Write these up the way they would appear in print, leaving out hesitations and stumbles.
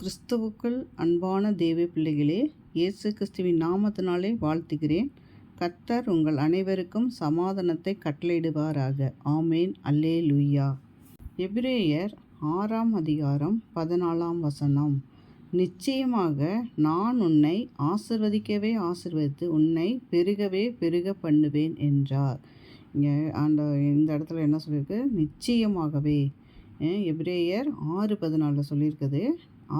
கிறிஸ்துவுக்குள் அன்பான தேவ பிள்ளைகளே, இயேசு கிறிஸ்துவின் நாமத்தினாலே வாழ்த்துகிறேன். கர்த்தர் உங்கள் அனைவருக்கும் சமாதானத்தை கட்டளையிடுவாராக. ஆமேன். அல்லேலூயா. எபிரேயர் 6ஆம் அதிகாரம் 14ஆம் வசனம். நிச்சயமாக நான் உன்னை ஆசிர்வதிக்கவே ஆசிர்வதித்து உன்னை பெருகவே பெருக பண்ணுவேன் என்றார். இங்கே இந்த இடத்துல என்ன சொல்லியிருக்கு? நிச்சயமாகவே. எபிரேயர் 6:14 சொல்லியிருக்குது,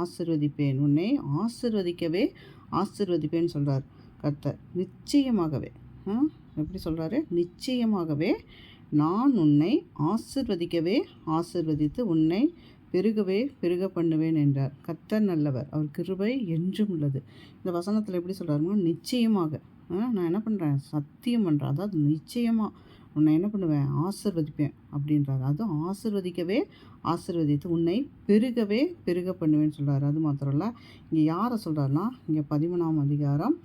ஆசிர்வதிப்பேன், உன்னை ஆசிர்வதிக்கவே ஆசிர்வதிப்பேன்னு சொல்கிறார் கர்த்தர். நிச்சயமாகவே எப்படி சொல்கிறாரு? நிச்சயமாகவே நான் உன்னை ஆசிர்வதிக்கவே ஆசிர்வதித்து உன்னை பெருகவே பெருக பண்ணுவேன் என்றார். கர்த்தர் நல்லவர், அவர் கிருபை என்றும் உள்ளது. இந்த வசனத்தில் எப்படி சொல்கிறாருங்க? நிச்சயமாக நான் என்ன பண்ணுறேன்? சத்தியம் பண்ணுறேன். அதாவது நிச்சயமாக உன்னை என்ன பண்ணுவேன்? ஆசிர்வதிப்பேன் அப்படின்றார். அதுவும் ஆசிர்வதிக்கவே ஆசிர்வதித்து உன்னை பெருகவே பெருக பண்ணுவேன்னு சொல்கிறார். அது மாத்திரம் இல்லை, இங்கே யாரை சொல்கிறாருன்னா, இங்கே 13ஆம் அதிகாரம்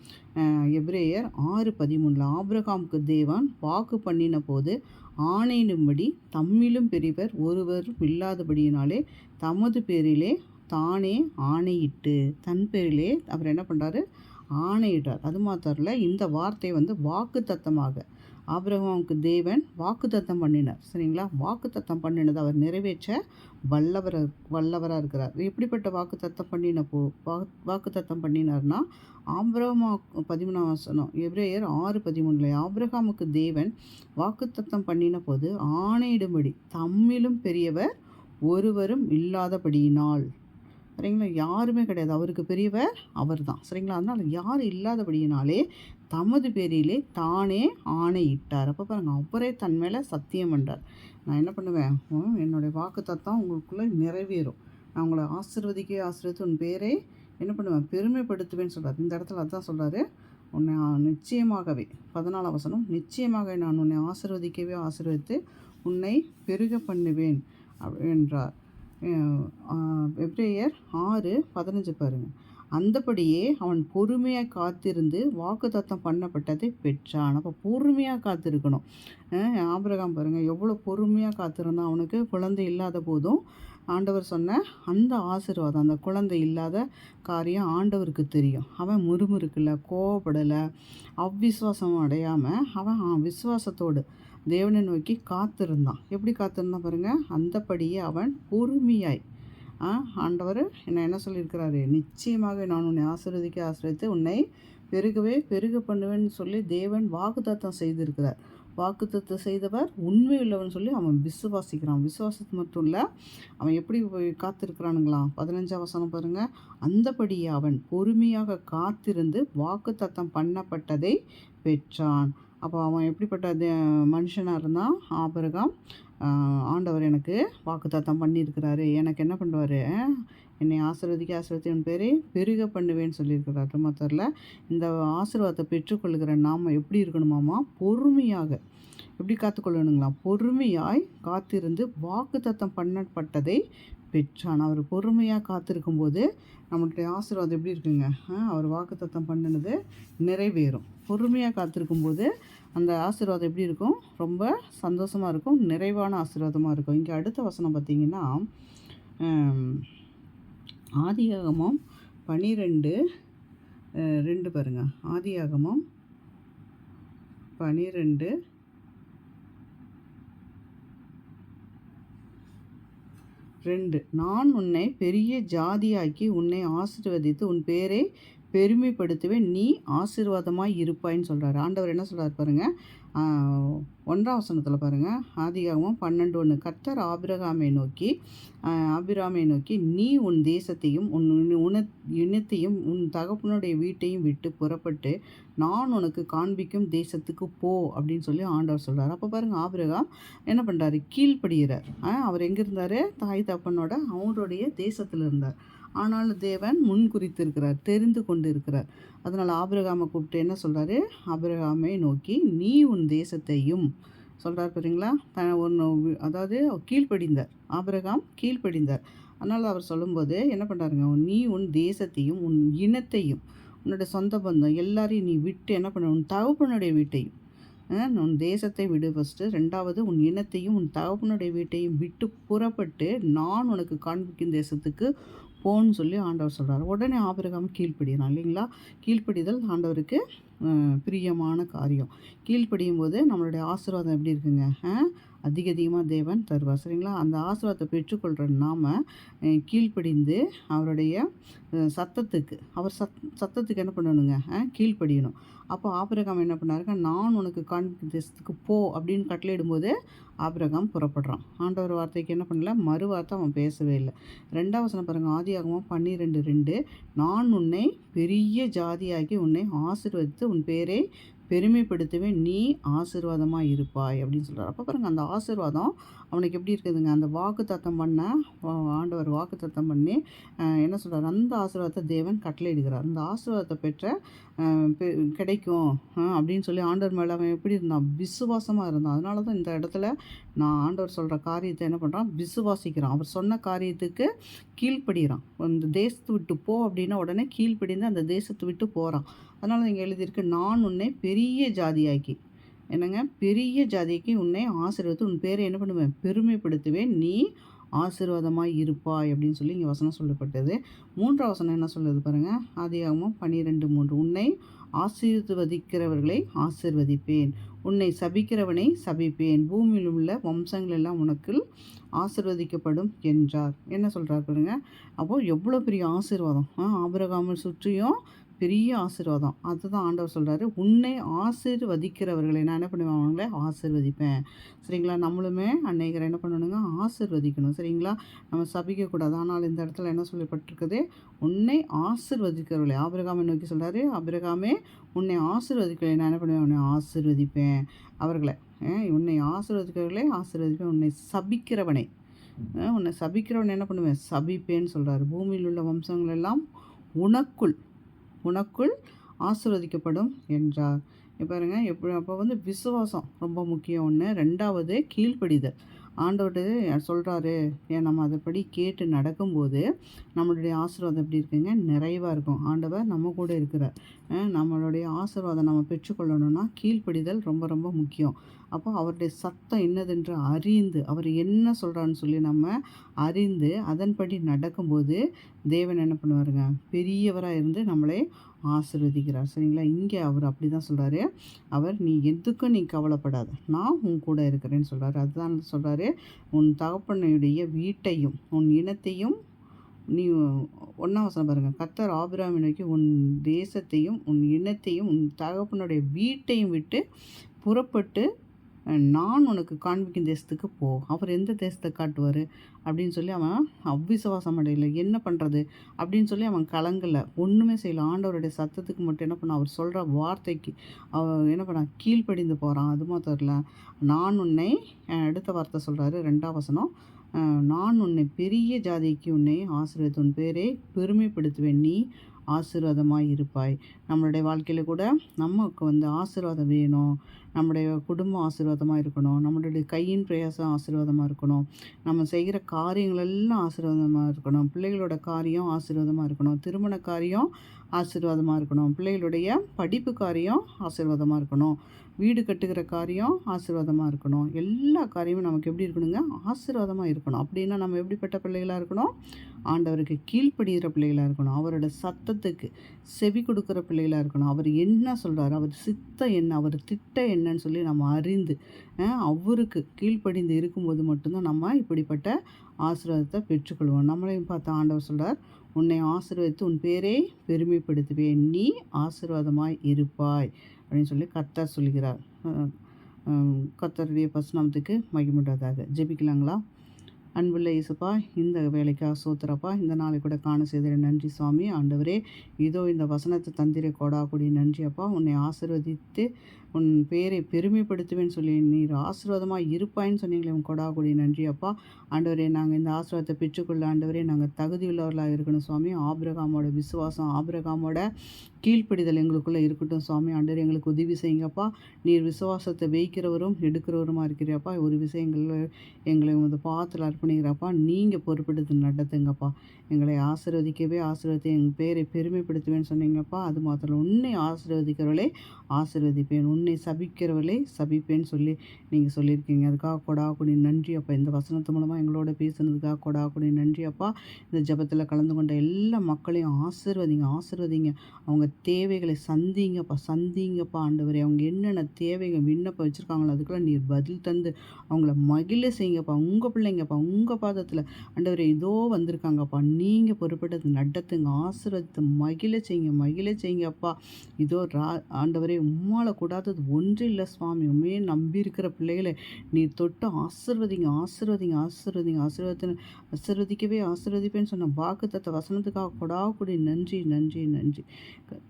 எபிரேயர் 6:13 ஆபிரகாமுக்கு தேவன் வாக்கு பண்ணின போது ஆணையிடும்படி தம்மிலும் பெரியவர் ஒருவரும் இல்லாதபடியினாலே தமது பேரிலே தானே ஆணையிட்டு தன் பேரிலே அவர் என்ன பண்ணுறாரு? ஆணையிடுறார். அது மாத்திரம் இல்லை, இந்த வார்த்தை வாக்கு தத்தமாக ஆபிரகாமுக்கு தேவன் வாக்குத்தத்தம் பண்ணினார். சரிங்களா? வாக்குத்தத்தம் பண்ணினது அவர் நிறைவேற்ற வல்லவராக இருக்கிறார். எப்படிப்பட்ட வாக்குத்தத்தம் வாக்குத்தத்தம் பண்ணினார்னா, ஆபிரகாம் 13ஆம் வசனம் எபிரேயர் 6:13 ஆபிரகாமுக்கு தேவன் வாக்குத்தத்தம் பண்ணின போது ஆணையிடும்படி தம்மிலும் பெரியவர் ஒருவரும் இல்லாதபடியினால். சரிங்களா? யாருமே கிடையாது, அவருக்கு பெரியவர் அவர் தான். சரிங்களா? அதனால் யார் இல்லாதபடியினாலே தமது பேரிலே தானே ஆணையிட்டார். அப்போ பாருங்கள், அவரே தன் மேலே சத்தியம் பண்ணுறார். நான் என்ன பண்ணுவேன்? என்னுடைய வாக்கு தத்தம் உங்களுக்குள்ளே நிறைவேறும். நான் உங்களை ஆசீர்வதித்து உன் பேரை என்ன பண்ணுவேன்? பெருமைப்படுத்துவேன்னு சொல்கிறார். இந்த இடத்துல அதுதான் சொல்கிறாரு. உன்னை நிச்சயமாகவே 14ஆம் வசனம், நிச்சயமாக நான் உன்னை ஆசீர்வதிக்கவே ஆசீர்வதித்து உன்னை பெருக பண்ணுவேன் என்றார். எபிரேயர் 6:15 பாருங்கள். அந்தபடியே அவன் பொறுமையாக காத்திருந்து வாக்குத்தத்தம் பண்ணப்பட்டதை பெற்றான். அப்போ பொறுமையாக காத்திருக்கணும். ஆபிரகாம் பாருங்கள், எவ்வளோ பொறுமையாக காத்திருந்தான். அவனுக்கு குழந்தை இல்லாத போதும் ஆண்டவர் சொன்ன அந்த ஆசீர்வாதம், அந்த குழந்தை இல்லாத காரியம் ஆண்டவருக்கு தெரியும். அவன் முறுமுறுக்கலை, கோவப்படலை, அவ்விசுவாசம் அடையாமல் அவன் விசுவாசத்தோடு தேவனை நோக்கி காத்திருந்தான். எப்படி காத்திருந்தான் பாருங்கள்? அந்தபடியே அவன் பொறுமையாய் ஆண்டவர் என்ன சொல்லியிருக்கிறாரு? நிச்சயமாக நான் உன்னை ஆசீர்வதித்து உன்னை பெருகவே பெருக பண்ணுவேன்னு சொல்லி தேவன் வாக்குத்தத்தம் செய்திருக்கிறார். வாக்குத்தத்தம் செய்தவர் உண்மை உள்ளவன் சொல்லி அவன் விசுவாசிக்கிறான். விசுவாசத்து மட்டும் இல்லை, அவன் எப்படி காத்திருக்கிறானுங்களாம்? 15ஆம் வசனம் பாருங்கள். அந்தபடியே அவன் பொறுமையாக காத்திருந்து வாக்குத்தத்தம் பண்ணப்பட்டதை பெற்றான். அப்போ அவன் எப்படிப்பட்ட மனுஷனாக இருந்தான்? ஆபிரகாம், ஆண்டவர் எனக்கு வாக்குத்தத்தம் பண்ணியிருக்கிறாரு, எனக்கு என்ன பண்ணுவார்? என்னை ஆசீர்வதித்து என் பேரை பெருக பண்ணுவேன்னு சொல்லியிருக்கிறார். மாத்திரல, இந்த ஆசீர்வாதத்தை பெற்றுக்கொள்கிற நாம் எப்படி இருக்கணுமாமா? பொறுமையாக. எப்படி காத்துக்கொள்ளணுங்களாம்? பொறுமையாய் காத்திருந்து வாக்குத்தத்தம் பண்ணப்பட்டதை பெற்றான். அவர் பொறுமையாக காத்திருக்கும்போது நம்மளுடைய ஆசீர்வாதம் எப்படி இருக்குங்க? அவர் வாக்குத்தத்தம் பண்ணினது நிறைவேறும். பொறுமையாக காத்திருக்கும்போது அந்த ஆசீர்வாதம் எப்படி இருக்கும்? ரொம்ப சந்தோஷமாக இருக்கும், நிறைவான ஆசீர்வாதமாக இருக்கும். இங்கே அடுத்த வசனம் பார்த்திங்கன்னா, ஆதியாகமம் 12:2 பாருங்கள். ஆதியாகமம் 12:2 நான் உன்னை பெரிய ஜாதியாக்கி உன்னை ஆசீர்வதித்து உன் பேரை பெருமைப்படுத்துவேன், நீ ஆசீர்வாதமாய் இருப்பாயின்னு சொல்கிறார். ஆண்டவர் என்ன சொல்கிறார் பாருங்கள்? 1ஆம் வசனத்தில் பாருங்கள். ஆதியாகமம் 12:1 கர்த்தர் ஆபிரகாமை நோக்கி நீ உன் தேசத்தையும் உன் இனத்தையும் உன் தகப்பனுடைய வீட்டையும் விட்டு புறப்பட்டு நான் உனக்கு காண்பிக்கும் தேசத்துக்கு போ அப்படின்னு சொல்லி ஆண்டவர் சொல்கிறார். அப்போ பாருங்கள், ஆபிரகாம் என்ன பண்ணுறாரு? கீழ்ப்படுகிறார். அவர் எங்கே இருந்தார்? தாய் தகப்பனோட அவருடைய தேசத்தில் இருந்தார். ஆனாலும் தேவன் முன் குறித்திருக்கிறார், தெரிந்து கொண்டு இருக்கிறார். அதனால் ஆபிரகாமை கூப்பிட்டு என்ன சொல்கிறாரு? ஆபிரகாமை நோக்கி நீ உன் தேசத்தையும் சொல்கிறார் பாருங்களா? அதாவது கீழ்ப்படிந்தார். ஆபிரகாம் கீழ்ப்படிந்தார். அதனால் அவர் சொல்லும்போது என்ன பண்ணுறாருங்க? நீ உன் தேசத்தையும் உன் இனத்தையும் உன்னோட சொந்த பந்தம் எல்லாரையும் நீ விட்டு என்ன பண்ண? உன் தகப்பனுடைய வீட்டையும் உன் தேசத்தை விடு ஃபஸ்ட்டு. 2வது உன் இனத்தையும் உன் தகப்பனுடைய வீட்டையும் விட்டு புறப்பட்டு நான் உனக்கு காண்பிக்கும் தேசத்துக்கு போன்னு சொல்லி ஆண்டவர் சொல்கிறார். உடனே ஆபிரகாம் கீழ்ப்படிகிறான் இல்லைங்களா? கீழ்ப்படிதல் ஆண்டவருக்கு பிரியமான காரியம். கீழ்ப்படியும் போது நம்மளுடைய ஆசீர்வாதம் எப்படி இருக்குங்க? அதிக அதிகமாக தேவன் தருவார். சரிங்களா? அந்த ஆசீர்வாதத்தை பெற்றுக்கொள்கிற நாம் கீழ்ப்படிந்து அவருடைய சத்தத்துக்கு சத்தத்துக்கு என்ன பண்ணணுங்க? கீழ்ப்படியணும். அப்போ ஆபிரகாம் என்ன பண்ணாருங்க? நான் உனக்கு காண்பிக்கும் தேசத்துக்கு போ அப்படின்னு கட்டளையிடும்போது ஆபிரகாம் புறப்படுறான். ஆண்டவர் வார்த்தைக்கு என்ன பண்ணல? மறு வார்த்தை அவன் பேசவே இல்லை. 2ஆம் வசனம் பாருங்கள். ஆதியாகமம் 12:2 நான் உன்னை பெரிய ஜாதியாக்கி உன்னை ஆசீர்வதித்து உன் பேரை பெருமைப்படுத்துவேன், நீ ஆசீர்வாதமாக இருப்பாய் அப்படின்னு சொல்கிறார். அப்போ பாருங்கள், அந்த ஆசீர்வாதம் அவனுக்கு எப்படி இருக்குதுங்க? அந்த வாக்குத்தத்தம் பண்ண ஆண்டவர் வாக்குத்தத்தம் பண்ணி என்ன சொல்கிறார்? அந்த ஆசீர்வாதத்தை தேவன் கட்டளையிடுகிறார். அந்த ஆசீர்வாதத்தை பெற்ற கிடைக்கும் அப்படின்னு சொல்லி ஆண்டவர் மேலே அவன் எப்படி இருந்தான்? விசுவாசமாக இருந்தான். அதனால தான் இந்த இடத்துல நான் ஆண்டவர் சொல்கிற காரியத்தை என்ன பண்ணுறான்? விசுவாசிக்கிறான். அவர் சொன்ன காரியத்துக்கு கீழ்ப்படுகிறான். அந்த தேசத்தை விட்டு போ அப்படின்னா உடனே கீழ்ப்படிந்து அந்த தேசத்தை விட்டு போகிறான். அதனால இங்கே எழுதியிருக்கு, நான் உன்னை பெரிய ஜாதியாக்கி, என்னங்க, பெரிய ஜாதிக்கு உன்னை ஆசீர்வதித்து உன் பேரை என்ன பண்ணுவேன்? பெருமைப்படுத்துவேன், நீ ஆசீர்வாதமாக இருப்பாய் அப்படின்னு சொல்லி இங்கே வசனம் சொல்லப்பட்டது. 3ஆம் வசனம் என்ன சொல்லுது பாருங்கள். ஆதியாகமம் 12:3 உன்னை ஆசீர்வதிக்கிறவர்களை ஆசீர்வதிப்பேன், உன்னை சபிக்கிறவனை சபிப்பேன், பூமியில் உள்ள வம்சங்கள் எல்லாம் உனக்கு ஆசீர்வதிக்கப்படும் என்றார். என்ன சொல்கிறார் பாருங்க. அப்போது எவ்வளோ பெரிய ஆசீர்வாதம்! ஆபிரகாமை சுற்றியும் பெரிய ஆசீர்வாதம். அதுதான் ஆண்டவர் சொல்கிறாரு, உன்னை ஆசீர்வதிக்கிறவர்களை நான் என்ன பண்ணுவேன்? அவங்கள ஆசீர்வதிப்பேன். சரிங்களா? நம்மளுமே அநேகரை என்ன பண்ணணுங்க? ஆசீர்வதிக்கணும். சரிங்களா? நம்ம சபிக்கக்கூடாது. ஆனால் இந்த இடத்துல என்ன சொல்லப்பட்டிருக்குது? உன்னை ஆசீர்வதிக்கிறவர்களை ஆபிரகாமை நோக்கி சொல்கிறாரு. ஆபிரகாமே, உன்னை ஆசீர்வதிக்கிறவர்களை நான் என்ன பண்ணுவேன்? உன்னை ஆசீர்வதிப்பேன் அவர்களை. உன்னை ஆசீர்வதிக்கிறவர்களை ஆசீர்வதிப்பேன், உன்னை சபிக்கிறவனை என்ன பண்ணுவேன்? சபிப்பேன்னு சொல்கிறாரு. பூமியில் உள்ள வம்சங்கள் எல்லாம் உனக்குள் ஆசீர்வதிக்கப்படும் என்றார். பாருங்க, எப்படி அப்போ விசுவாசம் ரொம்ப முக்கியம். ஒன்று. 2வது கீழ்ப்படிதல். ஆண்டவர்கிட்ட சொல்கிறாரு, நம்ம அதைப்படி கேட்டு நடக்கும்போது நம்மளுடைய ஆசீர்வாதம் எப்படி இருக்குங்க? நிறைவாக இருக்கும். ஆண்டவர் நம்ம கூட இருக்கிறார். நம்மளுடைய ஆசீர்வாதம் நம்ம பெற்றுக்கொள்ளணும்னா கீழ்ப்படிதல் ரொம்ப ரொம்ப முக்கியம். அப்போ அவருடைய சத்தம் என்னதென்று அறிந்து, அவர் என்ன சொல்கிறான்னு சொல்லி நம்ம அறிந்து அதன்படி நடக்கும்போது தேவன் என்ன பண்ணுவாருங்க? பெரியவராக இருந்து நம்மளை ஆசீர்வதிக்கிறார். சரிங்களா? இங்கே அவர் அப்படி தான் சொல்கிறாரு. அவர், நீ எதுக்கும் நீ கவலைப்படாத, நான் உன் கூட இருக்கிறேன்னு சொல்கிறாரு. அதுதான் சொல்கிறாரு, உன் தகப்பனுடைய வீட்டையும் உன் இனத்தையும் நீ 1ஆம் வசனம் பாருங்கள். கர்த்தர் ஆபிரகாமை நோக்கி, உன் தேசத்தையும் உன் இனத்தையும் உன் தகப்பனுடைய வீட்டையும் விட்டு புறப்பட்டு நான் உனக்கு காண்பிக்கும் தேசத்துக்கு போ. அவர் எந்த தேசத்தை காட்டுவார் அப்படின்னு சொல்லி அவன் அவ்விசுவாசம் அடையலை. என்ன பண்ணுறது அப்படின்னு சொல்லி அவன் கலங்கலை, ஒன்றுமே செய்யலை. ஆண்டவருடைய சத்தத்துக்கு மட்டும் என்ன பண்ண, அவர் சொல்கிற வார்த்தைக்கு அவன் என்ன பண்ண, கீழ்ப்படிந்து போகிறான். அது மாத்திரம் இல்லை, நான் உன்னை அடுத்த வார்த்தை சொல்கிறாரு 2ஆம் வசனம், நான் உன்னை பெரிய ஜாதிக்கு உன்னை ஆசீர்வதித்து உன் பேரை பெருமைப்படுத்துவேன், நீ ஆசீர்வாதமாக இருப்பாய். நம்மளுடைய வாழ்க்கையில் கூட நமக்கு ஆசீர்வாதம் வேணும். நம்முடைய குடும்பம் ஆசீர்வாதமாக இருக்கணும். நம்மளுடைய கையின் பிரயாசம் ஆசீர்வாதமாக இருக்கணும். நம்ம செய்கிற காரியங்கள் எல்லாம் ஆசீர்வாதமாக இருக்கணும். பிள்ளைகளோட காரியம் ஆசீர்வாதமாக இருக்கணும். திருமண காரியம் ஆசீர்வாதமாக இருக்கணும். பிள்ளைகளுடைய படிப்பு காரியம் ஆசீர்வாதமாக இருக்கணும். வீடு கட்டுகிற காரியம் ஆசீர்வாதமாக இருக்கணும். எல்லா காரியமும் நமக்கு எப்படி இருக்கணுங்க? ஆசீர்வாதமாக இருக்கணும். அப்படின்னா நம்ம எப்படிப்பட்ட பிள்ளைகளாக இருக்கணும்? ஆண்டவருக்கு கீழ்ப்படுகிற பிள்ளைகளாக இருக்கணும். அவரோட சத்தத்துக்கு செவி கொடுக்குற பிள்ளைகளாக இருக்கணும். அவர் என்ன சொல்கிறார், அவர் சித்தம் என்ன, அவர் திட்டம் என்னன்னு சொல்லி நம்ம அறிந்து அவருக்கு கீழ்ப்படிந்து இருக்கும்போது மட்டும்தான் நம்ம இப்படிப்பட்ட ஆசீர்வாதத்தை பெற்றுக்கொள்வோம். நம்மளையும் பார்த்து ஆண்டவர் சொல்கிறார், உன்னை ஆசீர்வதித்து உன் பேரை பெருமைப்படுத்துவேன், நீ ஆசீர்வாதமாய் இருப்பாய் அப்படின்னு சொல்லி கர்த்தர் சொல்கிறார். கர்த்தருடைய பரிசுநாமத்துக்கு மகிமையுண்டாதாக. ஜெபிக்கலாங்களா? அன்புள்ள இயேசுப்பா, இந்த வேலைக்காக சோத்திரப்பா, இந்த நாளை கூட காண செய்திட நன்றி சுவாமி. ஆண்டவரே, இதோ இந்த வசனத்தை தந்திர கொடாக்கூடிய நன்றி அப்பா. உன்னை ஆசீர்வதித்து உன் பேரை பெருமைப்படுத்துவேன்னு சொல்லி நீர் ஆசீர்வாதமாக இருப்பாயின்னு சொன்னீங்களே, உன் கொடாக்கூடிய நன்றி அப்பா. ஆண்டவரே, நாங்கள் இந்த ஆசீர்வாதத்தை பெற்றுக்கொள்ள ஆண்டவரே நாங்கள் தகுதியுள்ளவர்களாக இருக்கணும் சுவாமி. ஆபிரகாமோட விசுவாசம், ஆபிரகாமோட கீழ்ப்படிதல் எங்களுக்குள்ளே இருக்கட்டும் சுவாமி. ஆண்டவரே, எங்களுக்கு உதவி செய்யுங்கப்பா. நீர் விசுவாசத்தை வைக்கிறவரும் எடுக்கிறவருமா இருக்கிறியாப்பா. ஒரு விஷயங்கள் எங்களை பாத்தில் அர்ப்பணிக்கிறப்பா. நீங்கள் பொறுப்பெடுத்து நடத்துங்கப்பா. எங்களை ஆசீர்வதிக்கவே ஆசீர்வதித்து எங்கள் பேரை பெருமைப்படுத்துவேன்னு சொன்னீங்கப்பா. அது மாத்திரம் உன்னை ஆசீர்வதிக்கிறவளே ஆசீர்வதிப்பேன், உன்னை சபிக்கிறவளே சபிப்பேன்னு சொல்லி நீங்கள் சொல்லியிருக்கீங்க. அதுக்காக கொடாக்குடி நன்றி அப்பா. இந்த வசனத்து மூலமாக எங்களோட பேசுனதுக்காக கொடாக்குடி நன்றி அப்பா. இந்த ஜெபத்தில் கலந்து கொண்ட எல்லா மக்களையும் ஆசீர்வதிங்க. அவங்க தேவைகளை சந்திங்கப்பா ஆண்டவரே. அவங்க என்னென்ன தேவைகள் விண்ணப்பம் வச்சுருக்காங்களோ அதுக்கெல்லாம் நீர் பதில் தந்து அவங்கள மகிழ செய்யுங்கப்பா. உங்கள் பிள்ளைங்கப்பா, உங்கள் பாதத்தில் ஆண்டவரே இதோ வந்திருக்காங்கப்பா. நீங்கள் பொறுப்பெடுத்து நடத்துங்க, ஆசீர்வதித்து மகிழ செய்யுங்கப்பா. இதோ ஆண்டவரே உம்மால் கூடாதது ஒன்று இல்லை சுவாமி. உண்மையே நம்பி இருக்கிற பிள்ளைகளை நீர் தொட்டு ஆசீர்வதிப்பேன்னு சொன்ன வாக்குத்தத்த வசனத்துக்காக கொடாக்குடி நன்றி.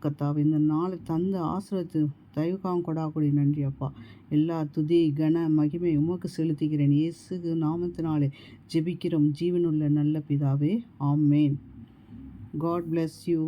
கர்த்தாவே இந்த நாளை தந்து ஆசீர்வதித்து தயவுக்காக கொடாக்குடி நன்றி அப்பா. எல்லா துதி கன மகிமை உமக்கு செலுத்துகிறேன். இயேசு நாமத்தினாலே ஜெபிக்கிறோம் ஜீவனுள்ள நல்ல பிதாவே. ஆமேன். God bless you.